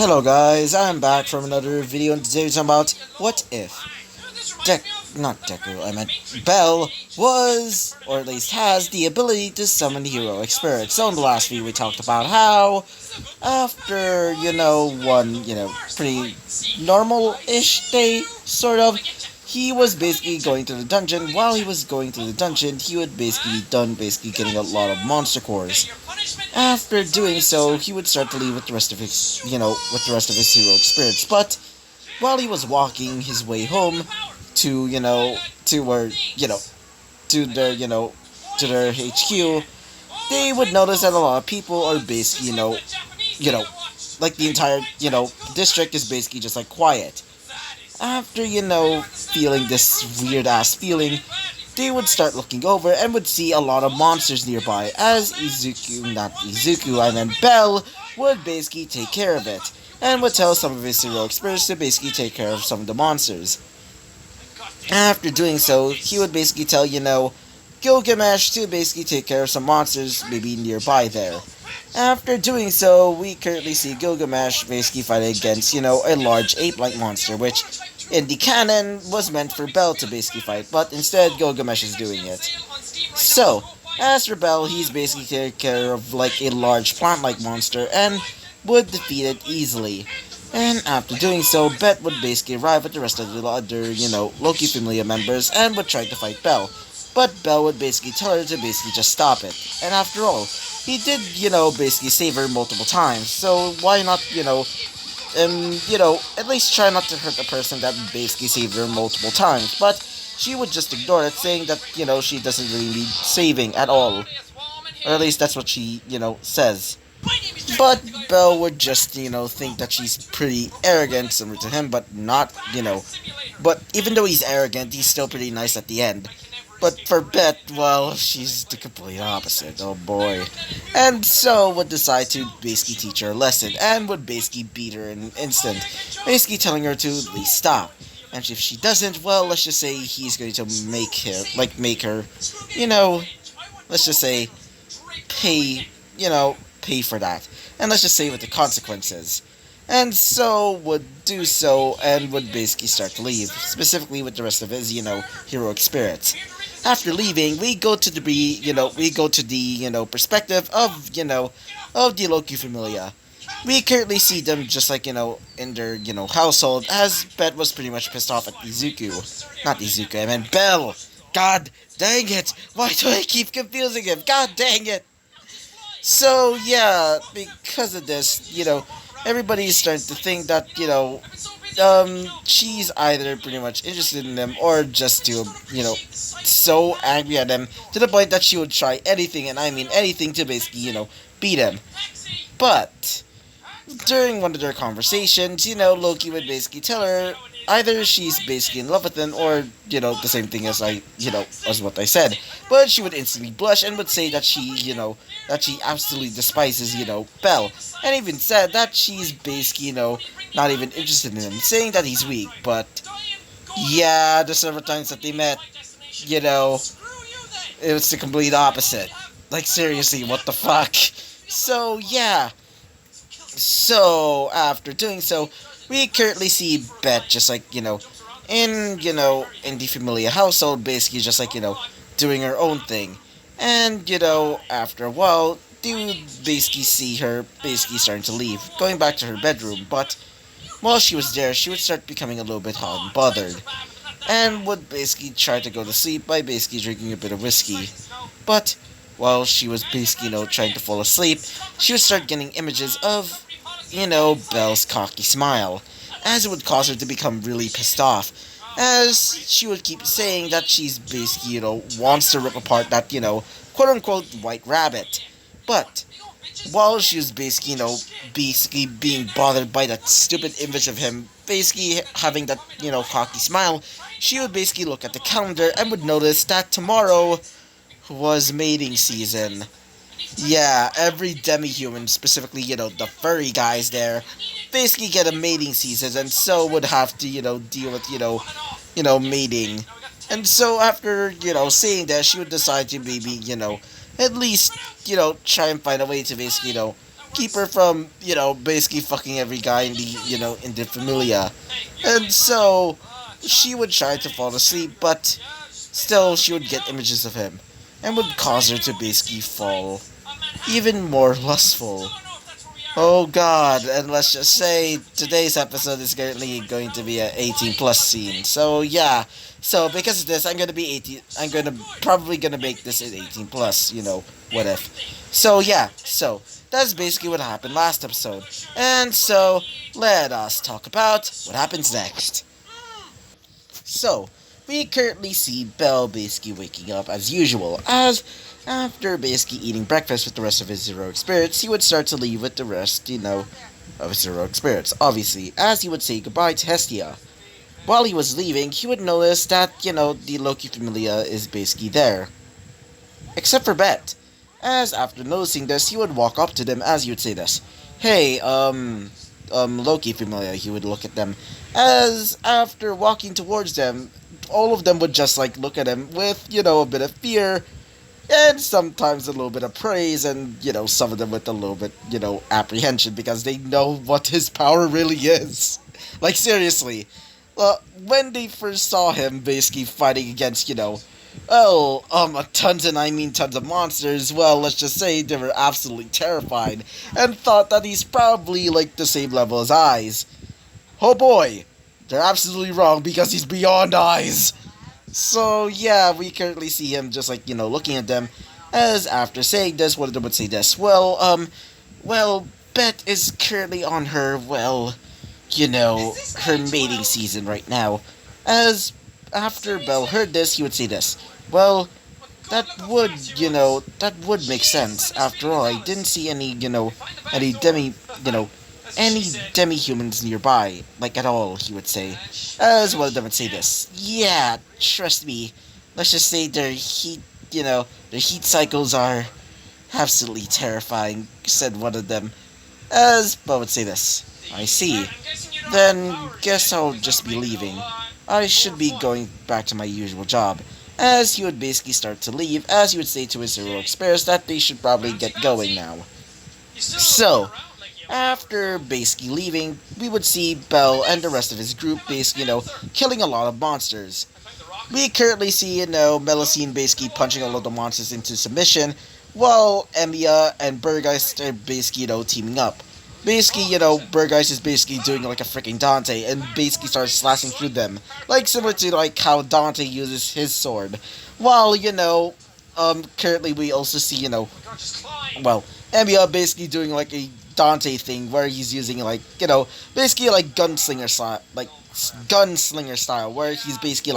Hello guys, I'm back from another video and today it's about what if not Deku, I meant Bell was, or at least has, the ability to summon heroic spirits. So in the last video we talked about how after, one, pretty normal-ish day, sort of, he was basically going to the dungeon. While he was going to the dungeon, he would basically be done getting a lot of monster cores. After doing so, he would start to leave with the rest of his, heroic spirits. But while he was walking his way home to, to where, to their, to their HQ, they would notice that a lot of people are basically, like the entire, district is basically just like quiet. After, feeling this weird ass feeling, they would start looking over and would see a lot of monsters nearby, as I meant Bell, would basically take care of it, and would tell some of his heroic spirits to basically take care of some of the monsters. After doing so, he would basically tell, Gilgamesh to basically take care of some monsters maybe nearby there. After doing so, we currently see Gilgamesh basically fighting against, a large ape-like monster, which in the canon was meant for Bell to basically fight, but instead Gilgamesh is doing it. So, as for Bell, he's basically taking care of like a large plant-like monster and would defeat it easily. And after doing so, Bet would basically arrive with the rest of the other, Loki Familia members and would try to fight Bell. But Bell would basically tell her to basically just stop it. And after all, he did, basically save her multiple times, so why not, at least try not to hurt the person that basically saved her multiple times. But she would just ignore it, saying that, she doesn't really need saving at all. Or at least that's what she, says. But Belle would just, think that she's pretty arrogant, similar to him, but not, but even though he's arrogant, he's still pretty nice at the end. But for Bet, well, she's the complete opposite, oh boy. And so would decide to basically teach her a lesson, and would basically beat her in an instant, basically telling her to at least stop. And if she doesn't, well, let's just say he's going to make her, let's just say, pay, pay for that. And let's just say with the consequences. And so would do so, and would basically start to leave, specifically with the rest of his, heroic spirits. After leaving, we go to the, perspective of, of the Loki Familia. We currently see them just like, in their, household, as Bet was pretty much pissed off at Izuku. Not Izuku, I meant Bell! God dang it! Why do I keep confusing him? God dang it! So, yeah, because of this, everybody's starting to think that, she's either pretty much interested in them or just too, so angry at them to the point that she would try anything, and I mean anything, to basically, beat him. But during one of their conversations, Loki would basically tell her either she's basically in love with him or, the same thing as as what I said. But she would instantly blush and would say that that she absolutely despises, Belle. And even said that she's basically, not even interested in him, saying that he's weak. But, yeah, the several times that they met, it was the complete opposite. Like, seriously, what the fuck? So, yeah. So, after doing so, we currently see Bet just like, in the Familia household, basically just like, doing her own thing. And, after a while, you basically see her basically starting to leave, going back to her bedroom, but while she was there, she would start becoming a little bit hot and bothered, and would basically try to go to sleep by basically drinking a bit of whiskey. But while she was basically, trying to fall asleep, she would start getting images of, Belle's cocky smile, as it would cause her to become really pissed off, as she would keep saying that she's basically, wants to rip apart that, quote-unquote white rabbit. But while she was basically, basically being bothered by that stupid image of him, basically having that, cocky smile, she would basically look at the calendar and would notice that tomorrow was mating season. Yeah, every demi-human, specifically, the furry guys there, basically get a mating season, and so would have to, deal with, mating. And so after, seeing that, she would decide to maybe, at least, try and find a way to basically, keep her from, basically fucking every guy in the, in the familia. And so, she would try to fall asleep, but still she would get images of him, and would cause her to basically fall even more lustful. Oh god, and let's just say today's episode is currently going to be an 18 plus scene. So yeah, so because of this, I'm gonna be 18. I'm gonna probably gonna make this an 18 plus. What if? So yeah, so that's basically what happened last episode. And so let us talk about what happens next. So we currently see Belle basically waking up as usual, as after basically eating breakfast with the rest of his heroic spirits, he would start to leave with the rest, of his heroic spirits, obviously, as he would say goodbye to Hestia. While he was leaving, he would notice that, the Loki Familia is basically there. Except for Bet, as after noticing this, he would walk up to them as he would say this. Hey, Loki Familia, he would look at them, as after walking towards them, all of them would just, look at him with, a bit of fear, and sometimes a little bit of praise, and some of them with a little bit apprehension because they know what his power really is. Like seriously, when they first saw him basically fighting against tons of monsters, well, let's just say they were absolutely terrified and thought that he's probably like the same level as Eyes. Oh boy, they're absolutely wrong because he's beyond Eyes. So yeah, we currently see him just looking at them, as after saying this, one of them would say this. Well, Bet is currently on her, her mating season right now. As after Belle heard this, he would say this. Well, that would make sense. After all, I didn't see any any demi-humans nearby, at all, he would say. As one of them would say this. Yeah, trust me. Let's just say their heat cycles are absolutely terrifying, said one of them. As Bo would say this. I see. Then, guess I'll just be leaving. I should be going back to my usual job. As he would basically start to leave, as he would say to his heroic spares that they should probably get going now. So, after basically leaving, we would see Belle and the rest of his group basically, killing a lot of monsters. We currently see, Melusine basically punching all of the monsters into submission, while Emiya and Burgeist are basically, teaming up. Basically, Burgeist is basically doing like a freaking Dante and basically starts slashing through them. Similar to how Dante uses his sword. While, currently we also see, Emiya basically doing a Dante thing where he's using basically gunslinger style, where he's basically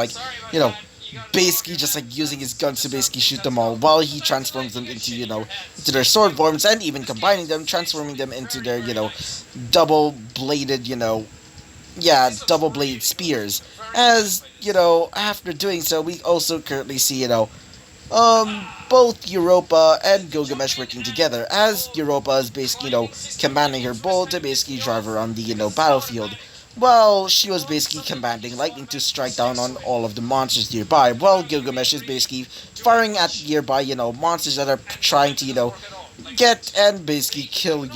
basically just using his guns to basically shoot them all while he transforms them into into their sword forms, and even combining them, transforming them into their double bladed double bladed spears. As after doing so, we also currently see both Europa and Gilgamesh working together, as Europa is basically, commanding her bull to basically drive around the, battlefield, while she was basically commanding lightning to strike down on all of the monsters nearby, while Gilgamesh is basically firing at nearby, monsters that are trying to, get and basically kill,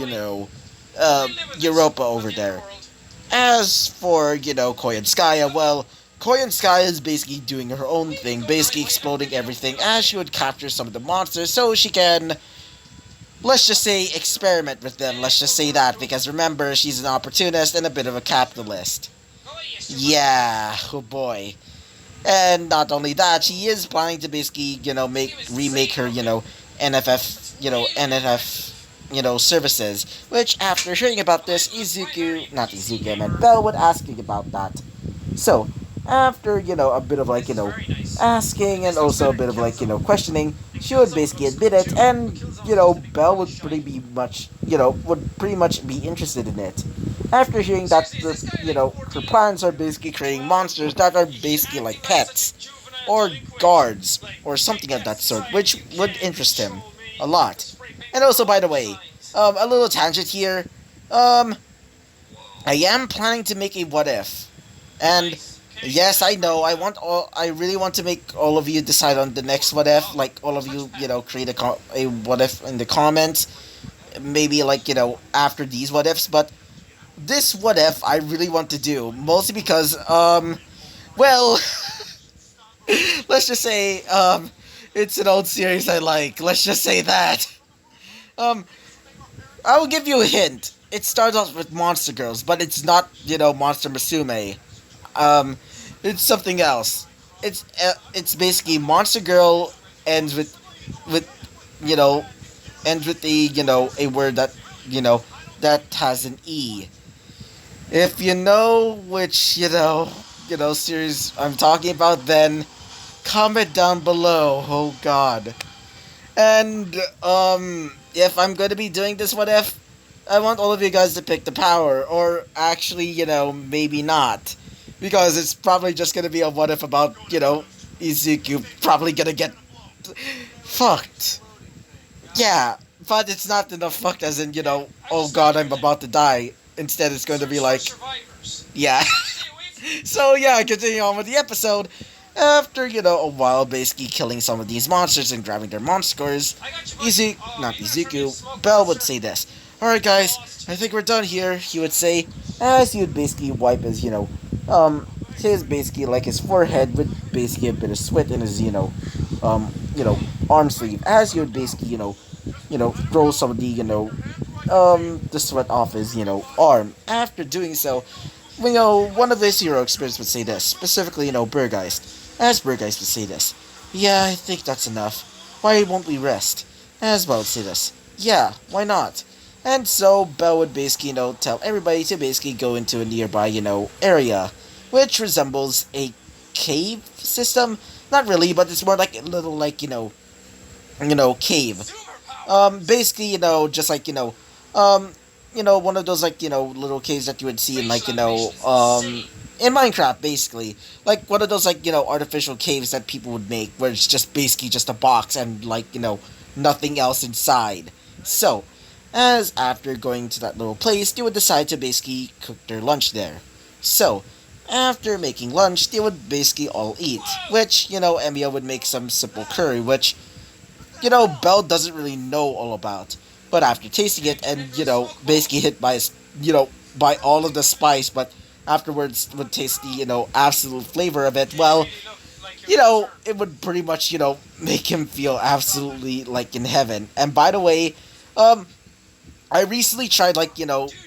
Europa over there. As for, Koyanskaya, well, Koyanskaya is basically doing her own thing, basically exploding everything as she would capture some of the monsters so she can, let's just say, experiment with them. Let's just say that, because remember, she's an opportunist and a bit of a capitalist. Yeah, oh boy. And not only that, she is planning to basically, remake her, NFF, services. Which, after hearing about this, Belle would ask me about that. So, after, a bit of asking and also a bit of questioning, she would basically admit it, and, Belle would pretty much be interested in it. After hearing that, her plans are basically creating monsters that are basically like pets, or guards, or something of that sort, which would interest him a lot. And also, by the way, a little tangent here, I am planning to make a what if, and yes, I know. I really want to make all of you decide on the next what if. All of you, create a what if in the comments. maybe like, after these what ifs, but this what if I really want to do, mostly because, well, let's just say, it's an old series I like. Let's just say that. Um, I will give you a hint. It starts off with Monster Girls, but it's not, Monster Musume. Um, it's something else. It's basically Monster Girl ends with you know ends with a word that you know that has an E. If you know which series I'm talking about, then comment down below. Oh God. And if I'm going to be doing this, what if I want all of you guys to pick the power, or actually, maybe not, because it's probably just going to be a what if about Izuku probably gonna get fucked. Yeah, but it's not enough fucked as in oh God, I'm about to die. Instead, it's going to be like yeah. So yeah, continuing on with the episode. After, a while basically killing some of these monsters and grabbing their monsters, not Izuku, Bell would say this. Alright guys, I think we're done here, he would say, as he would basically wipe his basically like his forehead with basically a bit of sweat in his, um, you know, arm sleeve, as he would basically, throw some of the sweat off his, arm. After doing so, one of his hero experts would say this, specifically, Burgeist. As Burgeist would say this, yeah, I think that's enough. Why won't we rest? As Bell would say this, yeah, why not? And so Bell would basically, tell everybody to basically go into a nearby, area, which resembles a cave system. Not really, but it's more like a little, like, cave. Basically, just like, one of those like little caves that you would see in like in Minecraft, basically, like one of those like artificial caves that people would make, where it's just basically just a box and like nothing else inside. So, as after going to that little place, they would decide to basically cook their lunch there. So, after making lunch, they would basically all eat, which Emiya would make some simple curry, which Belle doesn't really know all about. But after tasting it and, basically hit by, by all of the spice, but afterwards would taste the, absolute flavor of it, well, it would pretty much, make him feel absolutely like in heaven. And by the way, I recently tried, like,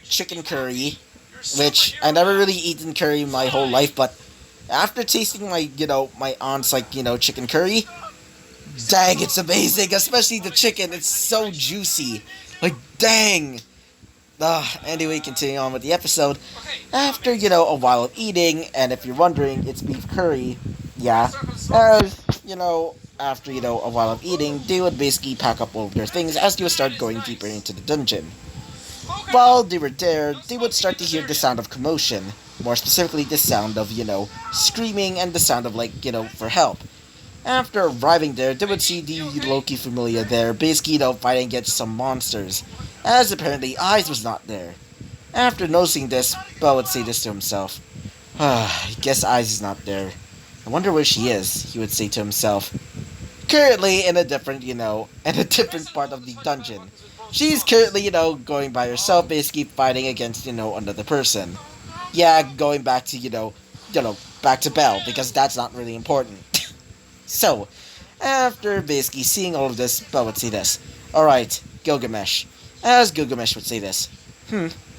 chicken curry, which I never really eaten curry my whole life, but after tasting my, my aunt's, like, chicken curry, dang, it's amazing, especially the chicken. It's so juicy. Like, dang. Anyway, continuing on with the episode. After, a while of eating, and if you're wondering, it's beef curry. Yeah. As, after, a while of eating, they would basically pack up all of their things as they would start going deeper into the dungeon. While they were there, they would start to hear the sound of commotion. More specifically, the sound of, screaming and the sound of, like, for help. After arriving there, they would see the Loki Familia there, basically, fighting against some monsters, as apparently Eyes was not there. After noticing this, Bell would say this to himself. I guess Eyes is not there. I wonder where she is, he would say to himself. Currently in a different, in a different part of the dungeon. She's currently, going by herself, basically fighting against, another person. Yeah, going back to, back to Bell, because that's not really important. So, after basically seeing all of this, Bell would say this. Alright, Gilgamesh. As Gilgamesh would say this.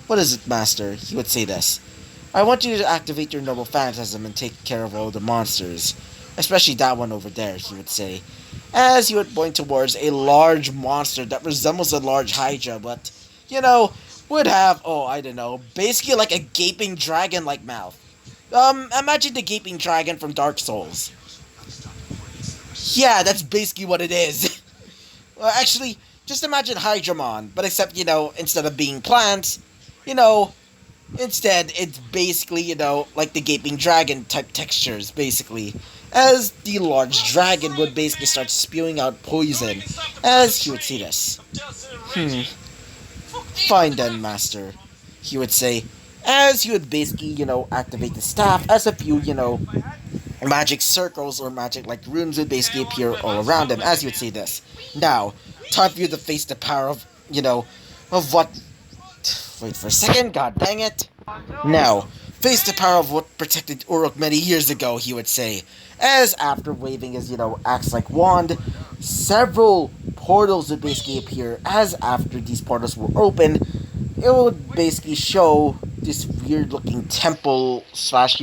What is it, Master? He would say this. I want you to activate your noble phantasm and take care of all the monsters. Especially that one over there, he would say. As he would point towards a large monster that resembles a large Hydra, but, would have, I don't know, basically like a gaping dragon-like mouth. Imagine the gaping dragon from Dark Souls. Yeah, that's basically what it is. Well, actually, just imagine Hydramon, but except, instead of being plants, instead it's basically, like the gaping dragon type textures, basically. As the large dragon would basically start spewing out poison, as he would see this. Fine then, Master, he would say, as he would basically, activate the staff, as a few, magic circles or magic like runes would basically appear all around him, as you would say this. Now, time for you to face the power of, of what... Wait for a second, god dang it. Now, face the power of what protected Uruk many years ago, he would say. As after waving his, axe like wand, several portals would basically appear. As after these portals were open, it would basically show this weird looking temple slash,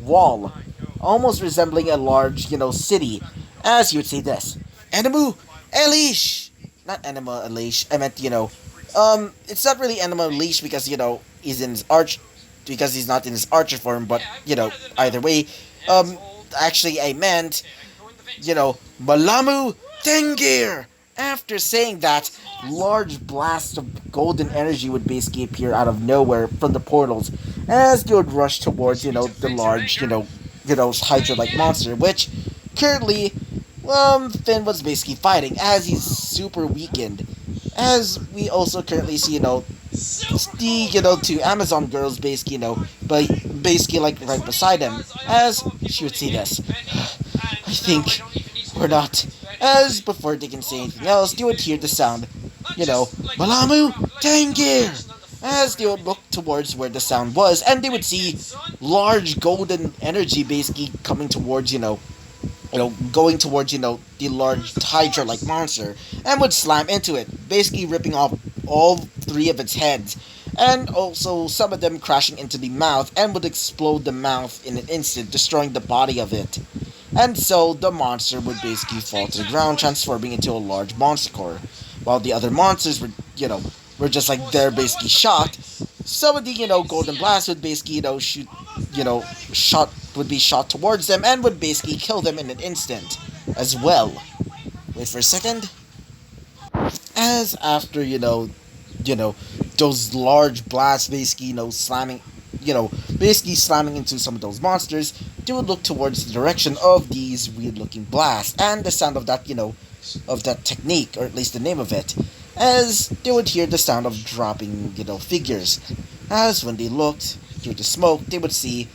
wall. Almost resembling a large, city. As you would say this. Animu Elish! Not Anima Elish, I meant, it's not really Anima Elish because, he's in his because he's not in his archer form, but, either way, actually I meant, Malamu Tengir! After saying that, large blasts of golden energy would basically appear out of nowhere from the portals as they would rush towards, the large, Hydra-like monster, which currently, Finn was basically fighting as he's super weakened. As we also currently see, the, two Amazon girls basically, but basically like right beside him, as she would say this. I think we're not. As before they can say anything else, they would hear the sound, Malamu Tangir! As they would look towards where the sound was, and they would see large golden energy basically coming towards, going towards, the large Hydra-like monster, and would slam into it, basically ripping off all three of its heads, and also some of them crashing into the mouth, and would explode the mouth in an instant, destroying the body of it. And so the monster would basically fall to the ground, transforming into a large monster core. While the other monsters were just like they're basically shocked. Some of the, golden blast would basically, shoot, would be shot towards them and would basically kill them in an instant as well. Wait for a second. As after, those large blasts basically, slamming, basically slamming into some of those monsters, they would look towards the direction of these weird looking blasts and the sound of that, of that technique, or at least the name of it, as they would hear the sound of dropping, figures. As when they looked through the smoke, they would see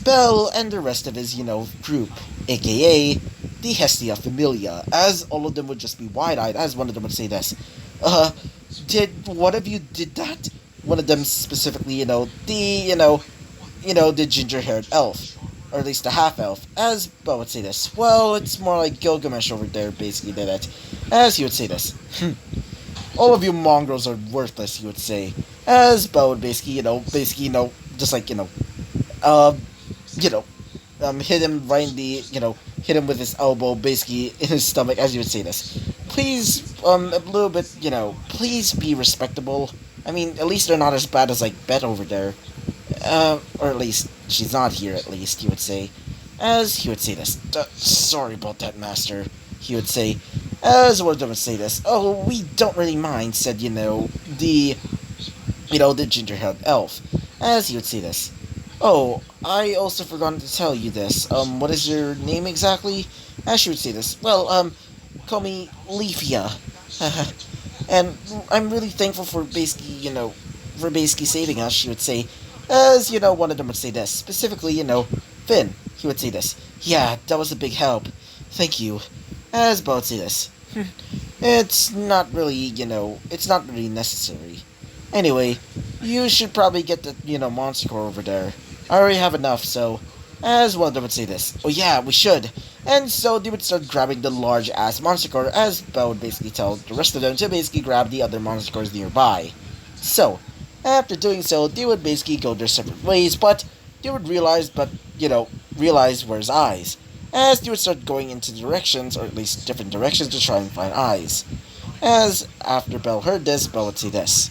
Bell and the rest of his, group, aka the Hestia Familia, as all of them would just be wide-eyed, as one of them would say this. Did one of you did that? One of them specifically, the ginger-haired elf, or at least the half-elf, as Bell would say this. Well, it's more like Gilgamesh over there basically did it, as he would say this. All of you mongrels are worthless, he would say, as Bell would basically, just like, hit him right in the, hit him with his elbow, basically in his stomach, as you would say this. Please, a little bit, please be respectable. I mean, at least they're not as bad as, like, Bet over there. Or at least, she's not here, at least, he would say. As he would say this. Sorry about that, Master, he would say. As one of them would say this. Oh, we don't really mind, said, the ginger-haired elf. As he would say this. Oh, I also forgot to tell you this. What is your name exactly? As she would say this. Well, call me Leafia. And I'm really thankful for basically saving us, she would say. As, one of them would say this. Specifically, Finn, he would say this. Yeah, that was a big help. Thank you. As Bo would say this. It's not really, it's not really necessary. Anyway, you should probably get the, monster core over there. I already have enough, so... As one of them would say this. Oh yeah, we should. And so they would start grabbing the large-ass monster core, as Bell would basically tell the rest of them to basically grab the other monster cores nearby. So, after doing so, they would basically go their separate ways, but they would realize where's Eyes. As they would start going into directions, or at least different directions, to try and find Eyes. As after Bell heard this, Bell would say this.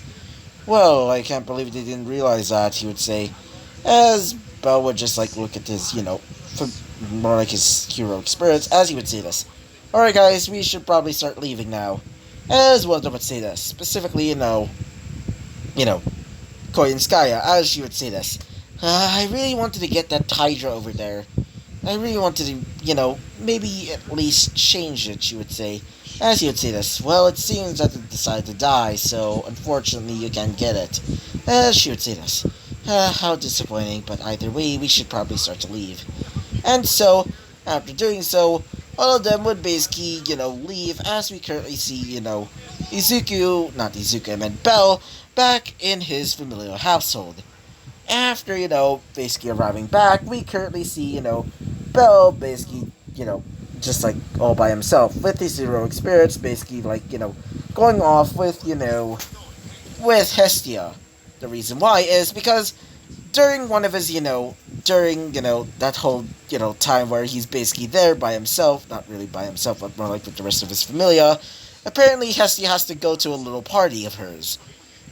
Well, I can't believe they didn't realize that, he would say. As Bell would just look at his, more like his heroic spirits, as he would say this. Alright guys, we should probably start leaving now. As one of them would say this. Specifically, Koyanskaya, as she would say this. I really wanted to get that Hydra over there. I really wanted to, maybe at least change it, she would say. As he would say this. Well, it seems that it decided to die, so unfortunately you can't get it. As she would say this. How disappointing, but either way, we should probably start to leave. And so, after doing so, all of them would basically, leave, as we currently see, Izuku, I meant Bell, back in his familiar household. After, basically arriving back, we currently see, Bell basically, just like all by himself with his heroic spirits, basically like, going off with, with Hestia. The reason why is because during one of his, during, that whole, time where he's basically there by himself, not really by himself, but more like with the rest of his familia, apparently Hestia has to go to a little party of hers.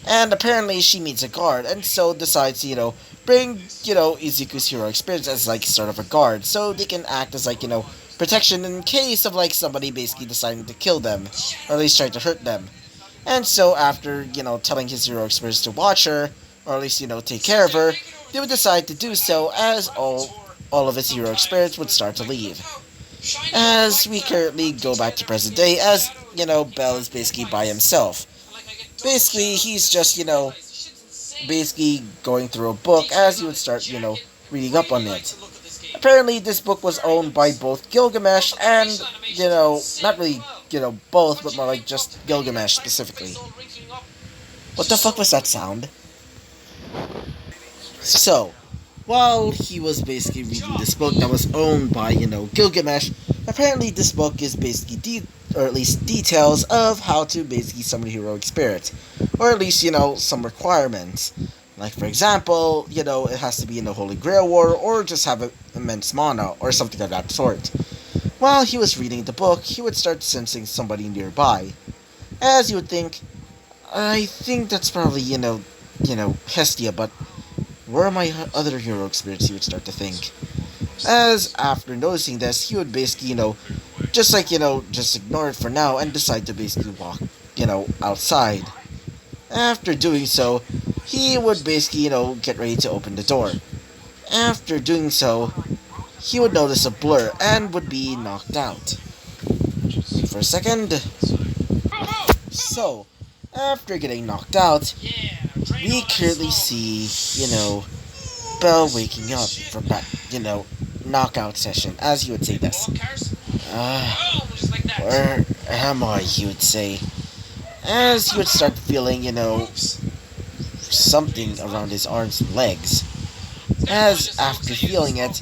And apparently she meets a guard, and so decides to, bring, Izuku's hero experience as, like, sort of a guard, so they can act as, like, protection in case of, like, somebody basically deciding to kill them, or at least trying to hurt them. And so after, telling his hero experience to watch her, or at least, take care of her, they would decide to do so as all of his hero experience would start to leave. As we currently go back to present day, as, Bell is basically by himself. Basically, he's just, basically going through a book as he would start, reading up on it. Apparently, this book was owned by both Gilgamesh and, not really, both, but more like just Gilgamesh specifically. What the fuck was that sound? So, while he was basically reading this book that was owned by, Gilgamesh, apparently this book is basically or at least details of how to basically summon heroic spirit, or at least, some requirements. Like, for example, it has to be in a Holy Grail War, or just have immense mana, or something of that sort. While he was reading the book, he would start sensing somebody nearby. As you would think, I think that's probably, Hestia, but where are my other heroic spirits, he would start to think. As after noticing this, he would basically, just like, just ignore it for now and decide to basically walk, outside. After doing so, he would basically, get ready to open the door. After doing so, he would notice a blur and would be knocked out. Wait for a second. So, after getting knocked out, we clearly see, Bell waking up from that, knockout session, as you would say this. Where am I, he would say. As he would start feeling, something around his arms and legs. As after feeling it,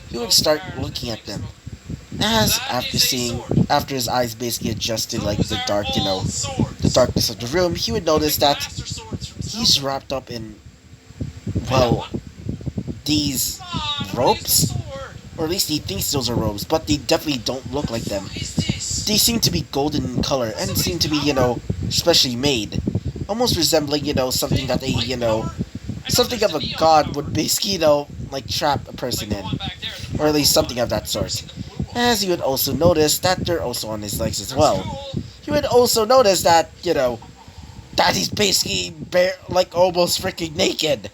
he would start looking at them. As after his eyes basically adjusted like the the darkness of the room, he would notice that he's wrapped up in, well, these ropes? Or at least he thinks those are robes, but they definitely don't look like them. They seem to be golden in color and seem to be, specially made. Almost resembling, something that something of a god would basically, like trap a person in. Or at least something of that sort. As he would also notice that they're also on his legs as well. He would also notice that, that he's basically like almost freaking naked.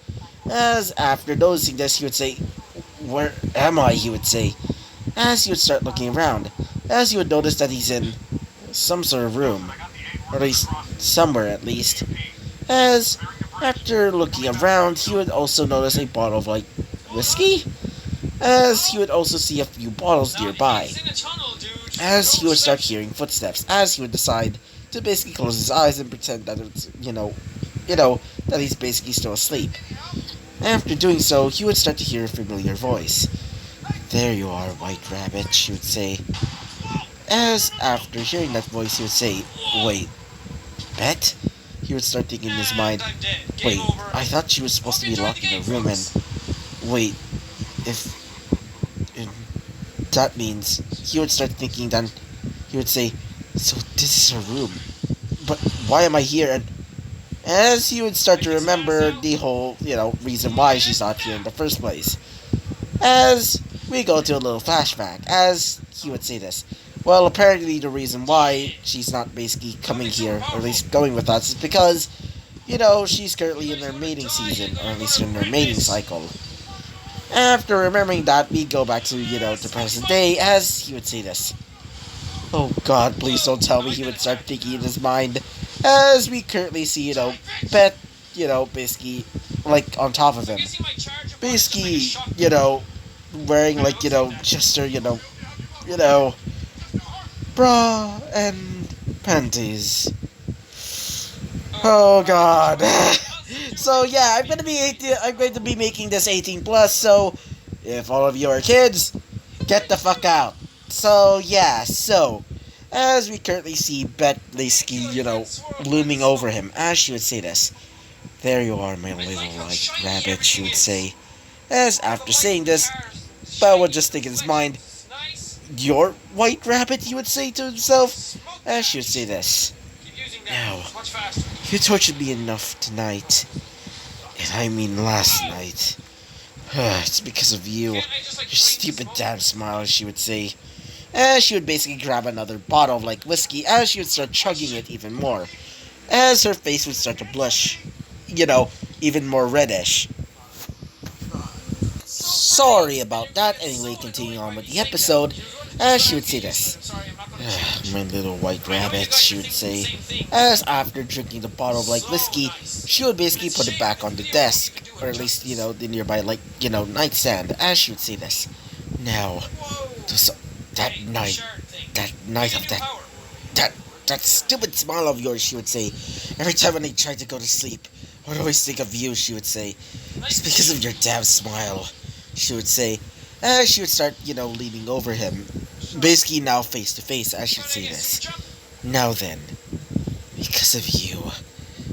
As after noticing this, he would say, "Where am I?" he would say. As he would start looking around, as he would notice that he's in some sort of room, or at least somewhere at least. As after looking around, he would also notice a bottle of like whiskey. As he would also see a few bottles nearby. As he would start hearing footsteps, as he would decide to basically close his eyes and pretend that it's that he's basically still asleep. After doing so, he would start to hear a familiar voice. "There you are, White Rabbit," she would say. As after hearing that voice, he would say, "Wait, Bet?" He would start thinking in his mind, "Wait, I thought she was supposed to be locked in a room, and wait, if that means," he would start thinking, then he would say, "So this is her room, but why am I here?" And as he would start to remember the whole, reason why she's not here in the first place. As we go to a little flashback, as he would say this. Well, apparently the reason why she's not basically coming here, or at least going with us, is because, she's currently in her mating season, or at least in her mating cycle. After remembering that, we go back to, to present day, as he would say this. Oh god, please don't tell me he would start thinking in his mind, as we currently see, Bet, basically, like, on top of him. Basically, wearing, like, just her, bra and panties. Oh God. So yeah, I'm gonna be 18, I'm going to be making this 18 plus. So if all of you are kids, get the fuck out. So yeah, so as we currently see Bet Leski, looming over him, as she would say this. There you are, my little white rabbit, she would say. As after saying this, Belle would just think in his mind, your white rabbit, he would say to himself, as she would say this. Now, you tortured me enough tonight, and I mean last night. It's because of you. Your stupid damn smile, she would say. As she would basically grab another bottle of whiskey, as she would start chugging it even more. As her face would start to blush, even more reddish. Sorry about that. Anyway, continuing on with the episode, as she would say this. My little white rabbit, she would say. As after drinking the bottle of whiskey, she would basically put it back on the desk, or at least, the nearby, nightstand, as she would say this. Now, this, that night of that stupid smile of yours, she would say. Every time when I tried to go to sleep, I would always think of you, she would say. It's because of your damn smile, she would say. As she would start, leaning over him. Basically now face to face, as she would say this. Now then, because of you,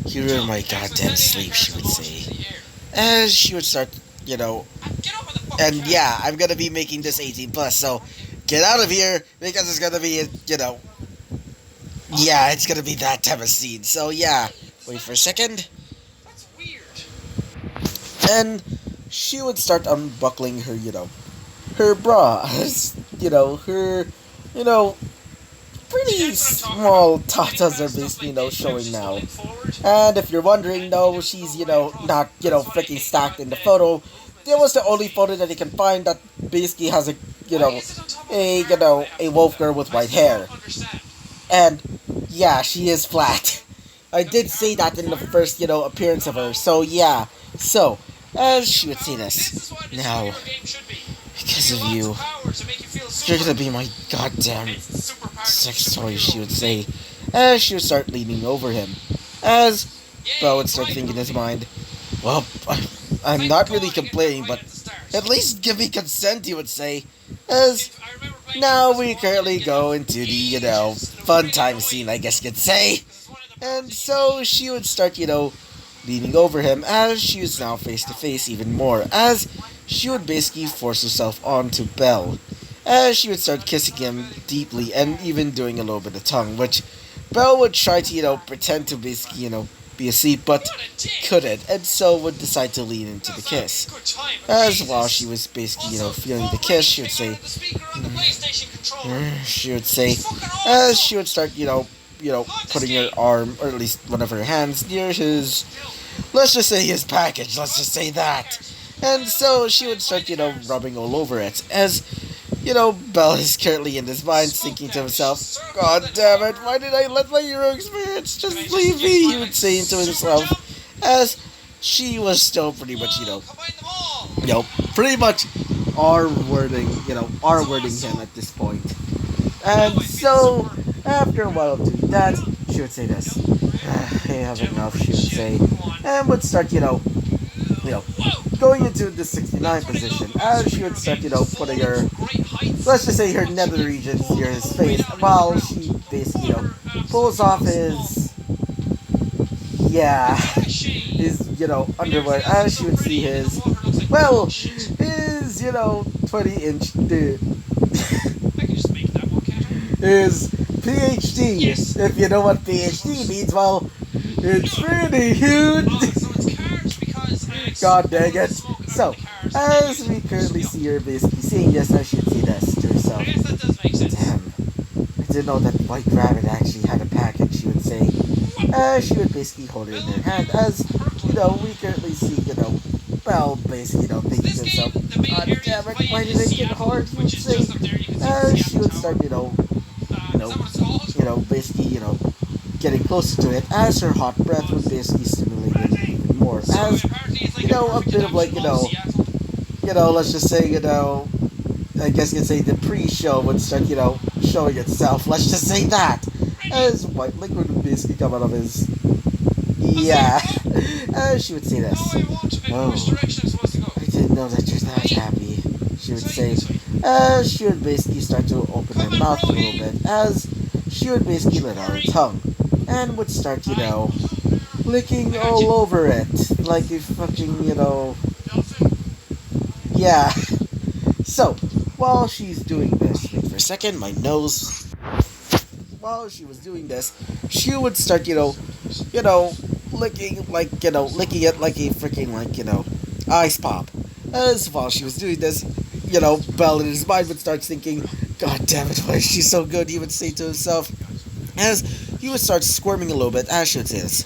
you ruined my goddamn sleep, she would say. As she would start, and yeah, I'm gonna be making this 18 plus, so get out of here, because it's gonna be, yeah, it's gonna be that type of scene. So yeah, wait for a second. And she would start unbuckling her, her bra, as, her, pretty small tatas are basically, showing now. And if you're wondering, no, she's, not, freaking stacked in the photo. That was the only photo that you can find that basically has a wolf girl with white hair. And yeah, she is flat. I did say that in the first, appearance of her. So yeah. So, as she would say this. Now, because of you, you're gonna be my goddamn sex toy, she would say. As she would start leaning over him. As Bo would start thinking in his mind, well, I'm not really complaining, but at least give me consent, he would say. As now we currently go into the, fun time scene, I guess you could say. And so she would start, leaning over him as she was now face to face even more, as she would basically force herself onto Belle. As she would start kissing him deeply and even doing a little bit of tongue, which Belle would try to, pretend to basically, be asleep, but couldn't, and so would decide to lean into the kiss. As while she was basically, feeling the kiss, she would say, she would say, as she would start, putting her arm, or at least one of her hands, near his, let's just say his package, let's just say that. And so she would start, rubbing all over it, as, Belle is currently in his mind thinking to himself, God damn it, why did I let my hero experience just leave me, he would say to himself, as she was still pretty much, pretty much R-wording him at this point. And so, after a while of doing that, she would say this. I have enough, she would say. And would start, going into the 69 position. As she would start, putting her, let's just say her nether regions near his face, while she basically, pulls off his, his, underwear. As she would see his, well, his, 20-inch, his PhD. If you know what PhD means, well, it's really huge. God dang it. So, as we currently see her basically saying this, I should say this to herself. Damn, I didn't know that white rabbit actually had a package, she would say. She would basically hold it in her hand, as, we currently see, Belle basically, thinking to herself, God damn it, why did I get hard, she would say. She would start, basically, getting closer to it, as her hot breath would basically stimulate it even more. As, a bit of let's just say, I guess you could say the pre-show would start, showing itself. Let's just say that. As white liquid would basically come out of his, Yeah. She would say this. Oh, I didn't know that you're that happy. She would say. She would basically start to open her mouth a little bit as she would basically let out her tongue and would start, licking all over it like a fucking, yeah. So, while she's doing this, wait for a second, my nose. While she was doing this, she would start, licking licking it like a freaking ice pop. As while she was doing this, Bell in his mind would start thinking, "God damn it, why is she so good?" He would say to himself, as he would start squirming a little bit. As she would say this,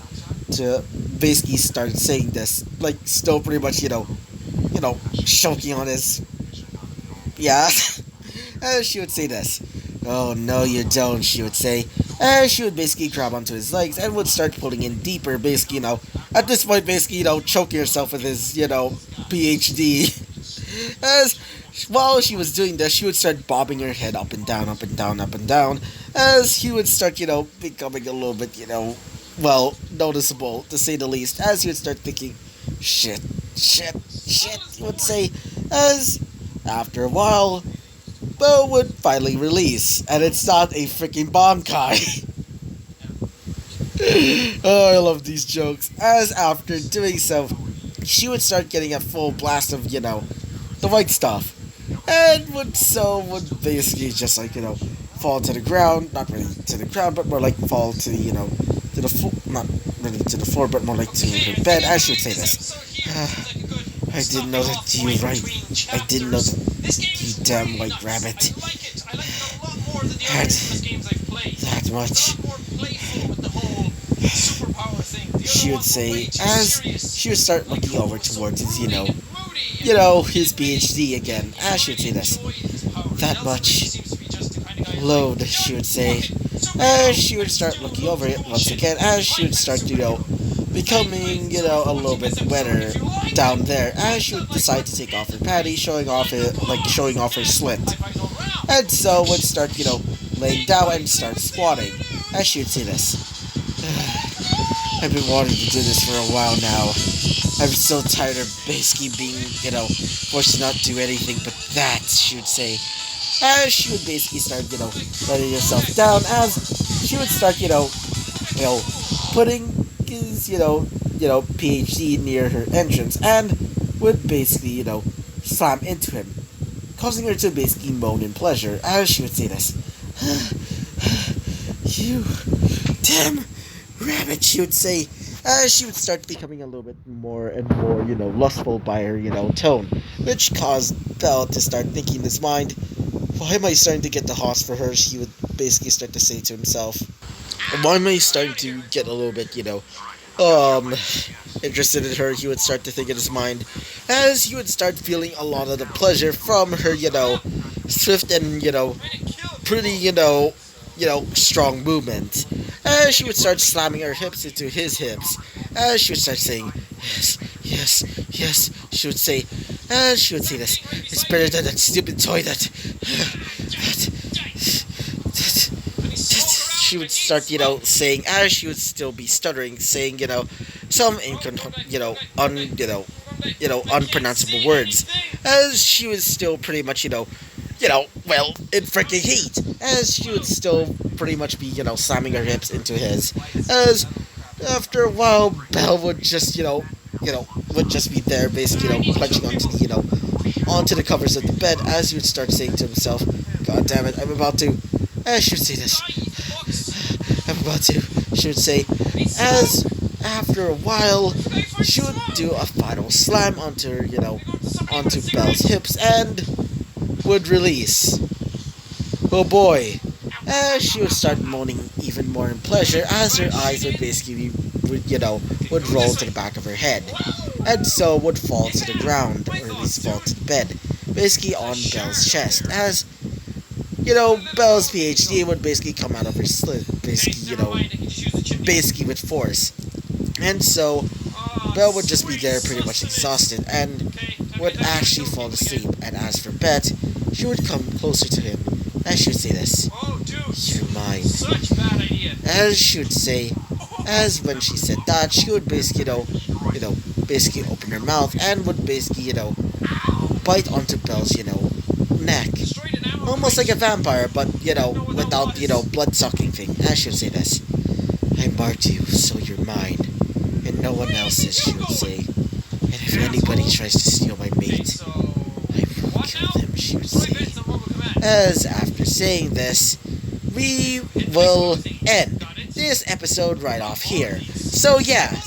to basically start saying this, like still pretty much, choking on his, yeah. As she would say this, "Oh no, you don't," she would say. As she would basically grab onto his legs and would start pulling in deeper, basically, at this point, basically, choking herself with his, PhD. As while she was doing this, she would start bobbing her head up and down, up and down, up and down, as he would start, becoming a little bit, noticeable, to say the least, as he would start thinking, shit, shit, shit, he would say, as after a while, Bo would finally release, and it's not a freaking Bankai. Oh, I love these jokes. As after doing so, she would start getting a full blast of, the white stuff. And would basically just fall to the ground, not really to the ground, but more like fall to, to the floor, not really to the floor, but more like to her bed, as she would say this. I didn't know that you right. I didn't know that you damn white rabbit. That much. She would say, as she would start looking over towards his, his PhD again, as she would say this. That much. Load, she would say. As she would start looking over it once again, as she would start, becoming, a little bit wetter down there, as she would decide to take off her panty, showing off her slit. And so would start, laying down and start squatting, as she would say this. I've been wanting to do this for a while now. I'm so tired of basically being, forced to not do anything but that, she would say. As she would basically start, letting herself down, as she would start, putting his, PhD near her entrance, and would basically, slam into him, causing her to basically moan in pleasure, as she would say this. You damn rabbit, she would say, as she would start becoming a little bit more and more, lustful by her, tone, which caused Belle to start thinking in his mind, why am I starting to get the hoss for her? He would basically start to say to himself. Why am I starting to get a little bit, interested in her? He would start to think in his mind, as he would start feeling a lot of the pleasure from her, swift and, pretty, strong movement. As she would start slamming her hips into his hips, as she would start saying, yes, yes, yes, she would say, as she would say this, it's better than that stupid toy that she would start, saying, as she would still be stuttering, saying, some unpronounceable words, as she was still pretty much, in freaking heat, as she would still pretty much be, slamming her hips into his, as after a while, Belle would just, would just be there, basically, clutching onto the, onto the covers of the bed, as he would start saying to himself, God damn it, I'm about to, as she would say this, I'm about to, she would say, as after a while, she would do a final slam onto her, onto Belle's hips, and would release. Oh boy. As she would start moaning even more in pleasure, as her eyes would basically, would roll to the back of her head, and so would fall to the ground, or at least fall to the bed, basically on Belle's chest, as, Belle's PhD would basically come out of her slit, basically, basically with force. And so, Belle would just be there pretty much exhausted, and would actually fall asleep, and as for Bet, she would come closer to him, as she would say this, you're mine. As she would say, As when she said that, she would basically, basically open her mouth and would basically, bite onto Belle's, neck. Almost like a vampire, but, without, blood-sucking thing. As she would say this. I marked you, so you're mine. And no one else's, she would say. And if anybody tries to steal my mate, I will kill them, she would say. As after saying this, we will end this episode right off here. So yeah,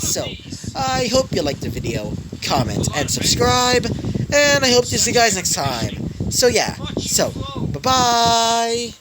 I hope you liked the video, comment, and subscribe, and I hope to see you guys next time. So yeah, bye-bye!